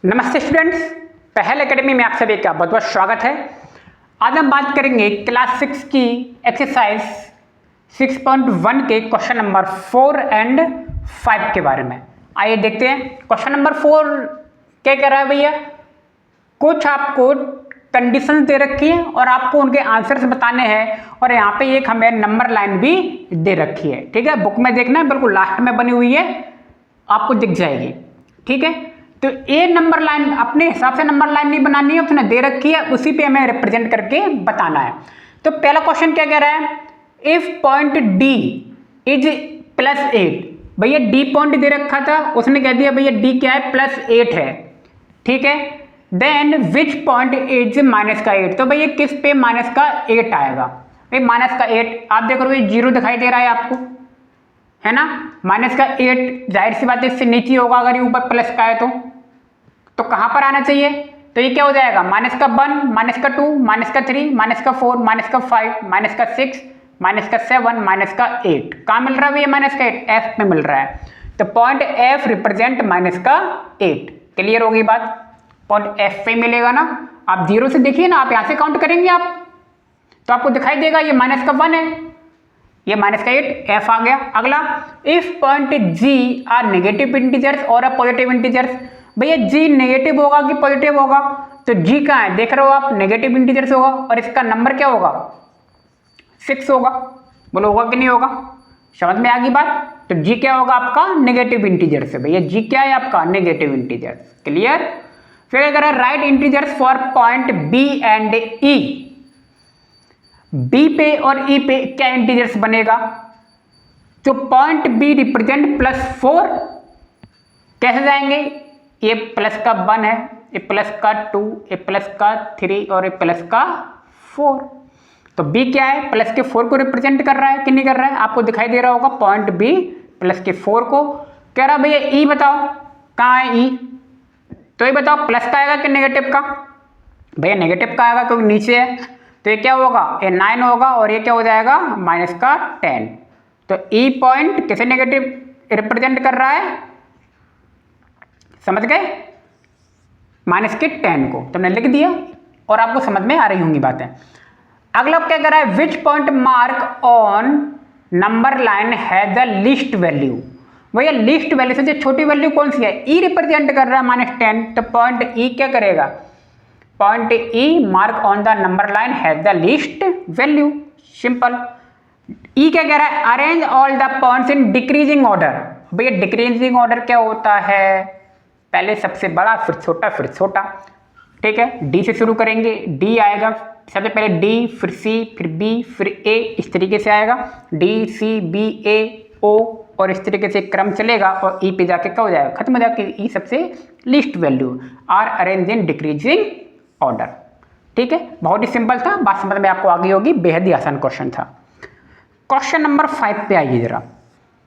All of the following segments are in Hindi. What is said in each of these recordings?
नमस्ते स्टूडेंट्स, पहल एकेडमी में आप सभी का बहुत बहुत स्वागत है। आज हम बात करेंगे क्लास 6 की एक्सरसाइज 6.1 के क्वेश्चन नंबर 4 एंड 5 के बारे में। आइए देखते हैं। क्वेश्चन नंबर 4 क्या कह रहा है भैया, कुछ आपको कंडीशन दे रखी है और आपको उनके आंसर्स बताने हैं और यहाँ पे एक हमें नंबर लाइन भी दे रखी है। ठीक है, बुक में देखना है, बिल्कुल लास्ट में बनी हुई है, आपको दिख जाएगी। ठीक है, तो ये नंबर लाइन अपने हिसाब से नंबर लाइन नहीं बनानी है, उसने दे रखी है, उसी पे हमें रिप्रेजेंट करके बताना है। तो पहला क्वेश्चन क्या कह रहा है, इफ पॉइंट डी इज +8। भैया डी पॉइंट दे रखा था, उसने कह दिया भैया डी क्या है, +8 है। ठीक है, देन विच पॉइंट इज -8। तो भैया किस पे -8 आएगा। भाई -8 आप देख रहे हो, 0 दिखाई दे रहा है आपको, है ना। -8 जाहिर सी बात है इससे नीचे होगा, अगर ये ऊपर प्लस का है तो कहां पर आना चाहिए। तो ये क्या हो जाएगा, -1, -2, -3, -4, -5, -6, -7, कहां मिल रहा है भैया -8, एफ में मिल रहा है। तो पॉइंट एफ रिप्रेजेंट -8। क्लियर होगी बात, पॉइंट एफ पे मिलेगा ना। आप 0 से देखिए ना, आप यहां से काउंट करेंगे आप तो आपको दिखाई देगा ये -1 है, ये -8 एफ आ गया। अगला, if point G are negative integers और अ पॉजिटिव इंटीजर्स। भैया जी नेगेटिव होगा कि पॉजिटिव होगा, तो जी कहाँ है देख रहे हो आप, नेगेटिव इंटीजर्स होगा और इसका नंबर क्या होगा, 6 होगा। बोलो होगा कि नहीं होगा, समझ में आ गई बात। तो जी क्या होगा आपका, नेगेटिव इंटीजर्स है। भैया जी क्या है आपका, नेगेटिव इंटीजर्स। क्लियर। फिर अगर write integers for point B and E, B पे और ई पे क्या इंटीजर्स बनेगा। तो पॉइंट बी रिप्रेजेंट +4, कैसे जाएंगे, ये प्लस का 1 है, ये प्लस का 2, ये प्लस का 3 और ये प्लस का 4। तो बी क्या है, प्लस के 4 को रिप्रेजेंट कर रहा है कि नहीं कर रहा है, आपको दिखाई दे रहा होगा। पॉइंट बी प्लस के 4 को कह रहा भैया ई बताओ कहाँ है ई। तो ये बताओ प्लस का आएगा कि नेगेटिव का। भैया नेगेटिव का आएगा क्योंकि नीचे है, तो ये क्या होगा, ये 9 होगा और ये क्या हो जाएगा, -10। तो ई पॉइंट किसे नेगेटिव रिप्रेजेंट कर रहा है, समझ गए, -10 को तुमने लिख दिया और आपको समझ में आ रही होंगी बातें। अगला क्या कर रहा है, which point mark on number line has the least value. भैया लीस्ट वैल्यू से जो छोटी वैल्यू कौन सी है, ई रिप्रेजेंट कर रहा है -10, तो पॉइंट ई क्या करेगा, point E mark on the number line has the least value. Simple. E क्या कह रहा है, arrange all the points in decreasing order. भैया डिक्रीजिंग ऑर्डर क्या होता है, पहले सबसे बड़ा फिर छोटा फिर छोटा। ठीक है, डी से शुरू करेंगे, डी आएगा सबसे पहले, डी फिर सी फिर बी फिर ए, इस तरीके से आएगा, डी सी बी ए ओ, और इस तरीके से क्रम चलेगा और ई पे जाके क्या हो जाएगा, खत्म हो जाएगा। ई सबसे least value are arrange in decreasing order. ठीक है, बहुत ही सिंपल था, बात समझ में आपको आ गई होगी, बेहद ही आसान क्वेश्चन था। क्वेश्चन नंबर 5 पे आइए जरा।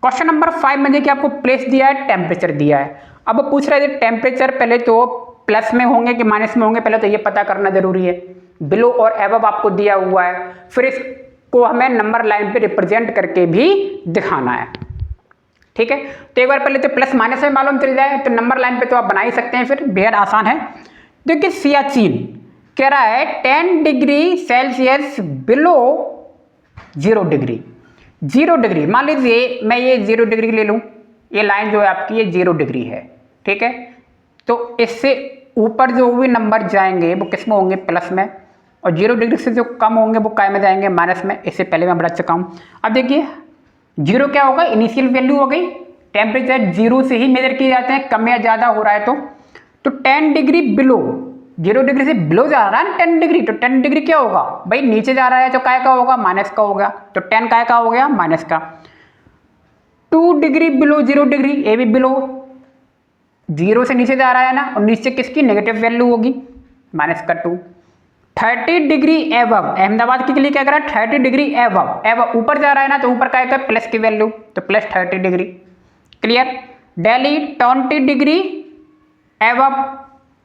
क्वेश्चन नंबर 5 में देखिए आपको प्लेस दिया है, टेम्परेचर दिया है। अब पूछ रहा है टेम्परेचर पहले तो प्लस में होंगे कि माइनस में होंगे, पहले तो ये पता करना जरूरी है। बिलो और एबव आपको दिया हुआ है, फिर इसको हमें नंबर लाइन पे रिप्रेजेंट करके भी दिखाना है। ठीक है, तो एक बार पहले तो प्लस माइनस में मालूम चल जाए तो नंबर लाइन पे तो आप बना ही सकते हैं, फिर बेहद आसान है। देखिए सियाचिन कह रहा है 10 degree Celsius below 0 degree. 0 degree मान लीजिए मैं ये 0 डिग्री ले लूँ, ये लाइन जो है आपकी ये 0 डिग्री है। ठीक है, तो इससे ऊपर जो भी नंबर जाएंगे वो किस में होंगे, प्लस में, और 0 डिग्री से जो कम होंगे वो काय में जाएंगे, माइनस में। इससे पहले मैं बता चुका हूँ। अब देखिए 0 क्या होगा, इनिशियल वैल्यू हो गई। टेम्परेचर 0 से ही मेजर किए जाते हैं, कम या ज़्यादा हो रहा है तो 10 डिग्री बिलो, 0 डिग्री से बिलो जा रहा है ना 10 डिग्री, तो 10 डिग्री क्या होगा भाई, नीचे जा रहा है तो काय का होगा, माइनस का होगा। तो 10 काय का हो गया, माइनस का। 2 डिग्री बिलो 0 डिग्री, ये भी बिलो, 0 से नीचे जा रहा है ना, और नीचे किसकी नेगेटिव वैल्यू होगी, -2। 30 डिग्री एबव, अहमदाबाद के लिए क्या कर रहा है, 30 डिग्री एबव, एबव ऊपर जा रहा है ना, तो ऊपर क्या है प्लस की वैल्यू, तो +30 degree. Clear. Delhi 20 degree above,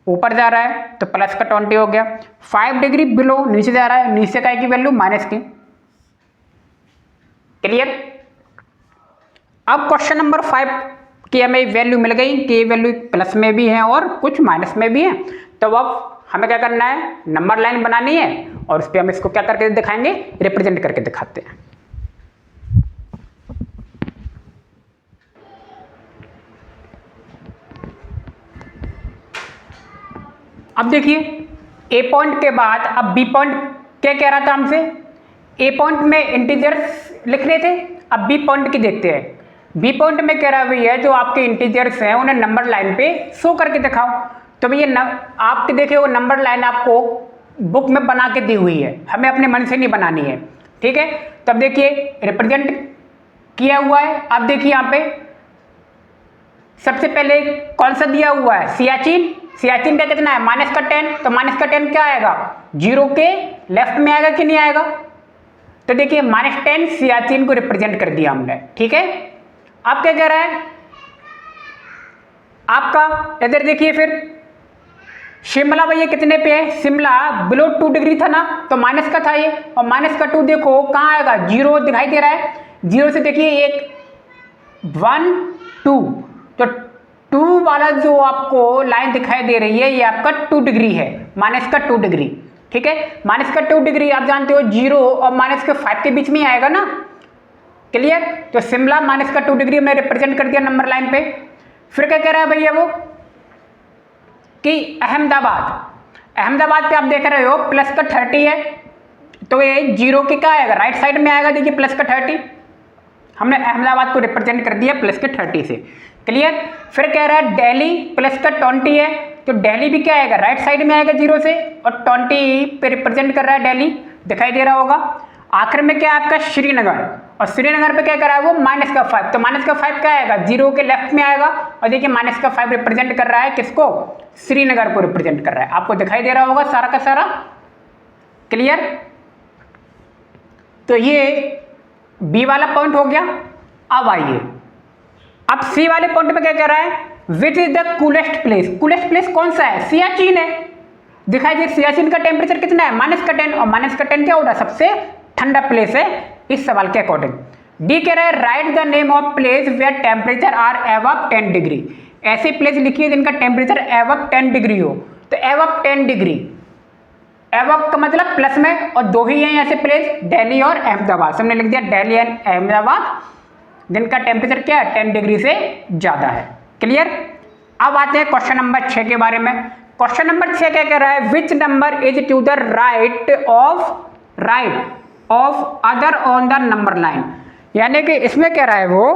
ऊपर जा रहा है तो प्लस का 20 हो गया। 5 डिग्री बिलो, नीचे जा रहा है, नीचे काय की वैल्यू, माइनस की। क्लियर। अब क्वेश्चन नंबर 5 कि हमें वैल्यू मिल गई कि वैल्यू प्लस में भी है और कुछ माइनस में भी है। तो अब हमें क्या करना है, नंबर लाइन बनानी है और उस पर हम इसको क्या करके दिखाएंगे, रिप्रेजेंट करके दिखाते हैं। अब देखिए ए पॉइंट के बाद अब बी पॉइंट क्या कह रहा था हमसे, ए पॉइंट में इंटीजर्स लिख रहे थे, अब बी पॉइंट की देखते हैं। बी पॉइंट में कह रहा है भैया जो आपके इंटीजर्स हैं उन्हें नंबर लाइन पे शो करके दिखाओ। तो भैया आपके देखे वो नंबर लाइन आपको बुक में बना के दी हुई है, हमें अपने मन से नहीं बनानी है, ठीक है। तब देखिए रिप्रेजेंट किया हुआ है। अब देखिए यहाँ पे सबसे पहले कौन सा दिया हुआ है, सियाचिन। सियाचिन का कितना है, -10, तो -10 क्या आएगा, 0 के लेफ्ट में आएगा कि नहीं आएगा। तो देखिए -10 सियाचिन को रिप्रेजेंट कर दिया हमने, ठीक है। अब क्या कह रहा है आपका, इधर देखिए फिर शिमला भैया कितने पे है, शिमला बिलो 2 डिग्री था ना, तो माइनस का था ये, और -2 देखो कहाँ आएगा, 0 दिखाई दे रहा है। 0 से देखिए एक 1 2, तो 2 वाला जो आपको लाइन दिखाई दे रही है ये आपका 2 डिग्री है, -2 डिग्री, ठीक है। -2 डिग्री आप जानते हो 0 और -5 के बीच में ही आएगा ना, क्लियर। तो शिमला -2 डिग्री हमने रिप्रेजेंट कर दिया नंबर लाइन पे। फिर क्या कह रहा है भैया वो कि अहमदाबाद पे आप देख रहे हो +30 है, तो ये 0 के क्या आएगा, राइट साइड में आएगा। देखिए +30 हमने अहमदाबाद को रिप्रेजेंट कर दिया +30 से, क्लियर। फिर कह रहा है दिल्ली +20 है, तो दिल्ली भी क्या आएगा, राइट साइड में आएगा 0 से, और 20 पे रिप्रेजेंट कर रहा है दिल्ली, दिखाई दे रहा होगा। आखिर में क्या है आपका श्रीनगर, और श्रीनगर पे क्या कर रहा है वो -5, तो -5 क्या आएगा, 0 के लेफ्ट में आएगा। और देखिए -5 रिप्रेजेंट कर रहा है किसको, श्रीनगर को रिप्रेजेंट कर रहा है, आपको दिखाई दे रहा होगा सारा का सारा, क्लियर। तो ये बी वाला पॉइंट हो गया। अब आइए अब सी वाले पॉइंट पे क्या कह रहा है, which is the coolest place. Coolest place कौन सा है, सियाचिन है, दिखाई दे। सियाचिन का टेम्परेचर कितना है, -10, और -10 क्या हो रहा है, सबसे ठंडा प्लेस है इस सवाल के अकॉर्डिंग। डी कह रहा है write the name of place where temperature are above 10 degree. ऐसे प्लेस लिखिए जिनका टेम्परेचर अबव 10 डिग्री हो। तो अबव 10 डिग्री, अबव का मतलब प्लस में, और 2 ही हैं ऐसे प्लेस, दिल्ली और अहमदाबाद। हमने लिख दिया दिल्ली एंड अहमदाबाद, जिनका टेम्परेचर क्या है, 10 डिग्री से ज़्यादा है, क्लियर। अब आते हैं क्वेश्चन नंबर 6 के बारे में। क्वेश्चन नंबर 6 क्या कह रहा है, which number is to the right of other on the number line. यानी कि इसमें कह रहा है वो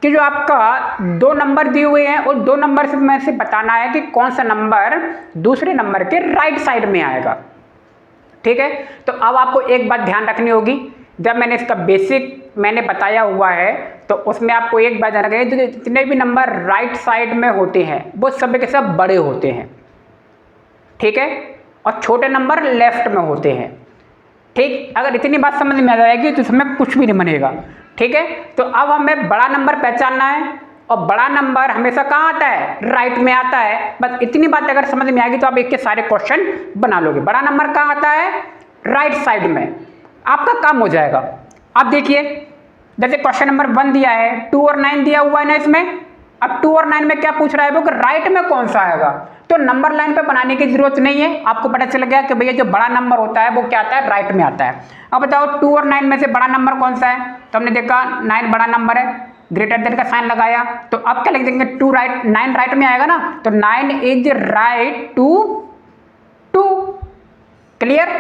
कि जो आपका 2 नंबर दिए हुए हैं और 2 नंबर में से बताना है कि कौन सा नंबर दूसरे नंबर के राइट साइड में आएगा, ठीक है। तो अब आपको एक बात ध्यान रखनी होगी, जब मैंने इसका बेसिक मैंने बताया हुआ है तो उसमें आपको एक बात ध्यान रखनी है, जितने भी नंबर राइट साइड में होते हैं वो सब के सब बड़े होते हैं, ठीक है, और छोटे नंबर लेफ्ट में होते हैं, ठीक। अगर इतनी बात समझ में आ जाएगी तो इसमें कुछ भी नहीं बनेगा, ठीक है। तो अब हमें बड़ा नंबर पहचानना है, और बड़ा नंबर हमेशा कहाँ आता है, राइट में आता है। बस इतनी बात अगर समझ में आएगी तो आप एक के सारे क्वेश्चन बना लोगे। बड़ा नंबर कहाँ आता है, राइट साइड में, आपका काम हो जाएगा। अब देखिए जैसे क्वेश्चन नंबर 1 दिया है, 2 और 9 दिया हुआ है ना इसमें। अब 2 और 9 में क्या पूछ रहा है वो कि राइट में कौन सा आएगा। तो नंबर लाइन पे बनाने की जरूरत नहीं है, आपको पता चल गया कि भैया जो बड़ा नंबर होता है वो क्या आता है, राइट में आता है। अब बताओ 2 और 9 में से बड़ा नंबर कौन सा है, तो हमने देखा 9 बड़ा नंबर है, ग्रेटर देन का साइन लगाया। तो अब क्या लिख देंगे, 9 राइट में आएगा ना, तो 9 is right to 2, clear.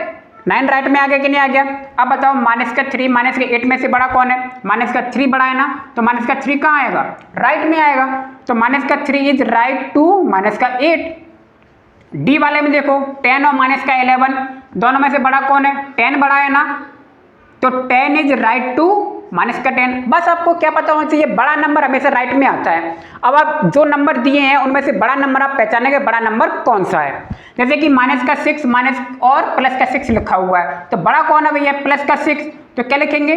9 right में आ गया कि नहीं आ गया। अब बताओ -3 -8 में से बड़ा कौन है, -3 बड़ा है ना, तो -3 कहाँ आएगा, राइट में आएगा। तो -3 इज राइट टू -8। डी वाले में देखो 10 और -11 दोनों में से बड़ा कौन है, 10 बड़ा है ना, तो 10 इज राइट टू -10। बस आपको क्या पता होना चाहिए, बड़ा नंबर हमेशा राइट में आता है। अब आप जो नंबर दिए हैं उनमें से बड़ा नंबर आप पहचानेंगे बड़ा नंबर कौन सा है। जैसे कि -6 माइनस और +6 लिखा हुआ है, तो बड़ा कौन है भैया, +6, तो क्या लिखेंगे,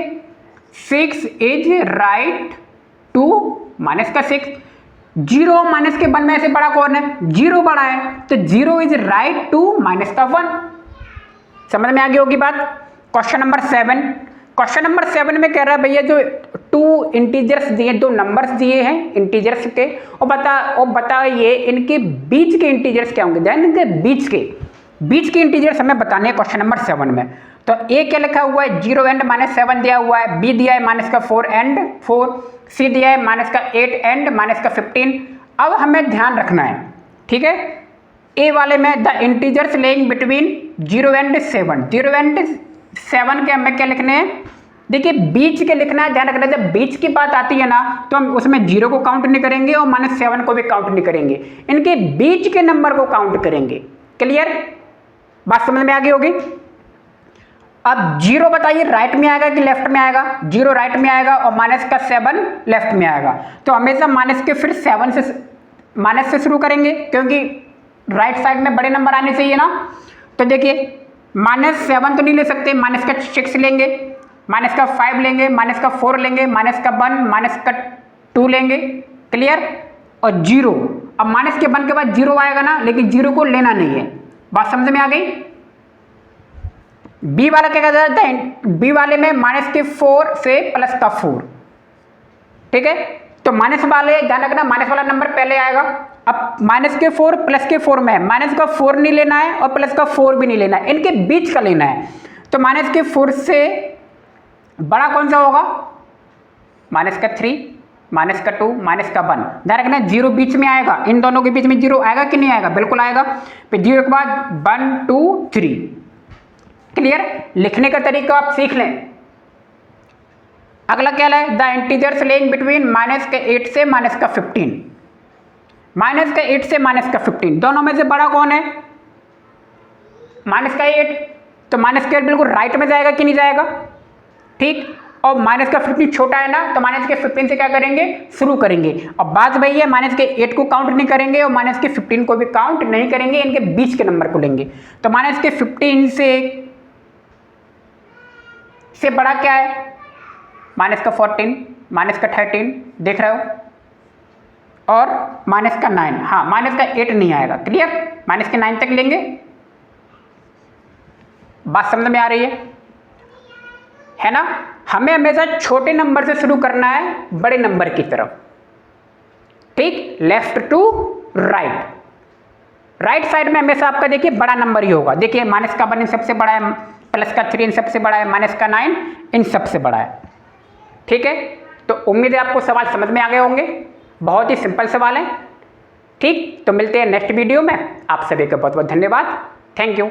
6 इज राइट टू -6। 0 और -1 में से बड़ा कौन है, 0 बड़ा है, तो 0 इज राइट टू -1। समझ में आ गई होगी बात। क्वेश्चन नंबर 7, क्वेश्चन नंबर 7 में कह रहा है भैया जो 2 इंटीजर्स दिए, 2 नंबर्स दिए हैं इंटीजर्स के, और बताइए इनके बीच के इंटीजर्स क्या होंगे, ध्यान इनके बीच के इंटीजर्स हमें बताने हैं क्वेश्चन नंबर 7 में। तो ए क्या लिखा हुआ है 0 एंड -7 दिया हुआ है, बी दिया है -4 एंड 4, सी दिया है -8 एंड -15। अब हमें ध्यान रखना है, ठीक है, ए वाले में the integers laying between 0 and 7, 0 and 7 के हमें क्या लिखने हैं, देखिए बीच के लिखना है, ध्यान रखना है। जब बीच की बात आती है ना तो हम उसमें 0 को काउंट नहीं करेंगे और -7 को भी काउंट नहीं करेंगे, इनके बीच के नंबर को काउंट करेंगे। क्लियर, बात समझ में आ गई होगी। अब 0 बताइए राइट में आएगा कि लेफ्ट में आएगा, 0 राइट में आएगा और -7 लेफ्ट में आएगा। तो हमेशा माइनस के फिर 7 से माइनस से शुरू करेंगे क्योंकि राइट साइड में बड़े नंबर आने चाहिए ना। तो देखिए -7 तो नहीं ले सकते, -6 लेंगे, -5 लेंगे, -4 लेंगे, -1, -2 लेंगे। क्लियर, और 0, अब माइनस के 1 के बाद 0 आएगा ना, लेकिन 0 को लेना नहीं है। बात समझ में आ गई। बी वाला क्या कहता है, बी वाले में -4 से +4, ठीक है। तो माइनस वाले ध्यान रखना, माइनस वाला नंबर पहले आएगा। अब -4 +4 में है, -4 नहीं लेना है और +4 भी नहीं लेना है, इनके बीच का लेना है। तो -4 से बड़ा कौन सा होगा, -3, -2, -1। ध्यान रखना 0 बीच में आएगा, इन दोनों के बीच में 0 आएगा कि नहीं आएगा, बिल्कुल आएगा। फिर 0 के बाद 1 2 3। क्लियर, लिखने का तरीका आप सीख लें। अगला क्या है, द इंटीजर्स लेइंग बिटवीन -8 से -15, -8 से -15 दोनों में से बड़ा कौन है, -8। तो -8 बिल्कुल राइट में जाएगा कि नहीं जाएगा, ठीक। और -15 छोटा है ना, तो -15 से क्या करेंगे, शुरू करेंगे। और बात वही है, -8 को काउंट नहीं करेंगे और -15 को भी काउंट नहीं करेंगे, इनके बीच के नंबर को लेंगे। तो -15 से बड़ा क्या है, -14, -13 देख रहे हो, और -9, हाँ -8 नहीं आएगा। क्लियर, -9 तक लेंगे। बात समझ में आ रही है ना। हमें हमेशा छोटे नंबर से शुरू करना है बड़े नंबर की तरफ, ठीक, left to right. Right side में हमेशा आपका देखिए बड़ा नंबर ही होगा। देखिए -1 इन सबसे बड़ा है, +3 इन सबसे बड़ा है, -9 इन सबसे बड़ा है, ठीक है। तो उम्मीद है आपको सवाल समझ में आ गए होंगे, बहुत ही सिंपल सवाल है, ठीक। तो मिलते हैं नेक्स्ट वीडियो में, आप सभी का बहुत बहुत धन्यवाद, थैंक यू।